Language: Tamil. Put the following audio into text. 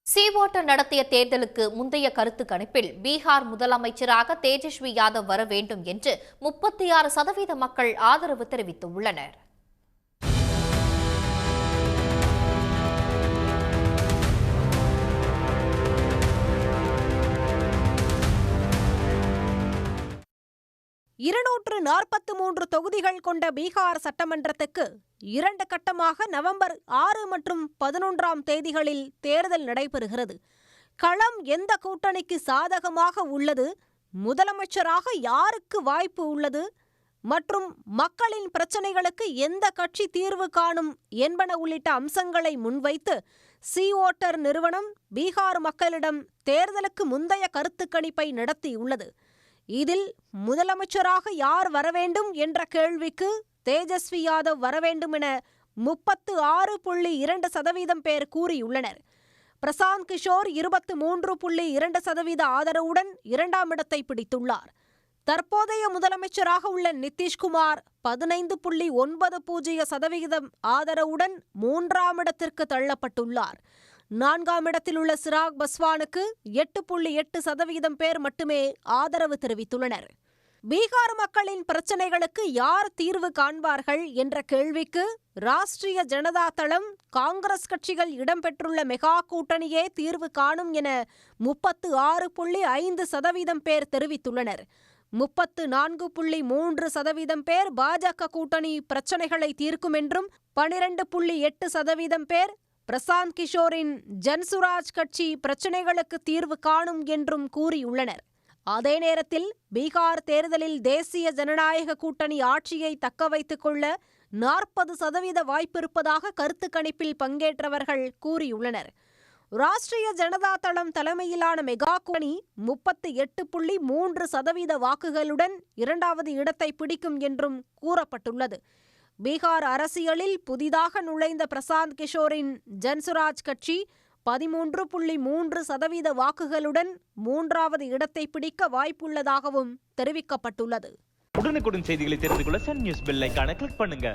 சீவாட்டர் நடத்திய தேர்தலுக்கு முந்தைய கருத்து கணிப்பில் பீகார் முதலமைச்சராக தேஜஸ்வி யாதவ் வர வேண்டும் என்று 36% மக்கள் ஆதரவு தெரிவித்துள்ளனர். (243) தொகுதிகள் கொண்ட பீகார் சட்டமன்றத்துக்கு 2 கட்டமாக நவம்பர் 6 மற்றும் 11ஆம் தேதிகளில் தேர்தல் நடைபெறுகிறது. களம் எந்த கூட்டணிக்கு சாதகமாக உள்ளது, முதலமைச்சராக யாருக்கு வாய்ப்பு உள்ளது மற்றும் மக்களின் பிரச்சினைகளுக்கு எந்த கட்சி தீர்வு காணும் என்பன உள்ளிட்ட அம்சங்களை முன்வைத்து சீவோட்டர் நிறுவனம் பீகார் மக்களிடம் தேர்தலுக்கு முந்தைய கருத்து கணிப்பை நடத்தியுள்ளது. இதில் முதலமைச்சராக யார் வரவேண்டும் என்ற கேள்விக்கு தேஜஸ்வி யாதவ் வரவேண்டும் என 36.2% பேர் கூறியுள்ளனர். பிரசாந்த் கிஷோர் 23.2% ஆதரவுடன் 2ஆம் இடத்தை பிடித்துள்ளார். தற்போதைய முதலமைச்சராக உள்ள நிதிஷ்குமார் 15.90% ஆதரவுடன் 3ஆம் இடத்திற்கு தள்ளப்பட்டுள்ளார். 4ஆம் இடத்தில் உள்ள சிராக் பஸ்வானுக்கு 8.8% பேர் மட்டுமே ஆதரவு தெரிவித்துள்ளனர். பீகார் மக்களின் பிரச்சினைகளுக்கு யார் தீர்வு காண்பார்கள் என்ற கேள்விக்கு ராஷ்டிரிய ஜனதா தளம், காங்கிரஸ் கட்சிகள் இடம்பெற்றுள்ள மெகா கூட்டணியே தீர்வு காணும் என 36.5% பேர் தெரிவித்துள்ளனர். 34.3% பேர் பாஜக கூட்டணி பிரச்சினைகளை தீர்க்கும் என்றும், 12.8% பேர் பிரசாந்த் கிஷோரின் ஜன்சுராஜ் கட்சி பிரச்சினைகளுக்கு தீர்வு காணும் என்றும் கூறியுள்ளனர். அதே நேரத்தில் பீகார் தேர்தலில் தேசிய ஜனநாயக கூட்டணி ஆட்சியை தக்க வைத்துக் கொள்ள 40% வாய்ப்பிருப்பதாக கருத்து கணிப்பில் பங்கேற்றவர்கள் கூறியுள்ளனர். ராஷ்டிரிய ஜனதா தளம் தலைமையிலான மெகா கூட்டணி 38.3% வாக்குகளுடன் 2வது இடத்தை பிடிக்கும் என்றும் கூறப்பட்டுள்ளது. பீகார் அரசியலில் புதிதாக நுழைந்த பிரசாந்த் கிஷோரின் ஜன்சுராஜ் கட்சி 13.3% வாக்குகளுடன் 3வது இடத்தை பிடிக்க வாய்ப்புள்ளதாகவும் தெரிவிக்கப்பட்டுள்ளது. உடனுக்குடன் செய்திகளை தெரிந்து கொள்ள சன் நியூஸ் பெல் ஐகானை கிளிக் பண்ணுங்க.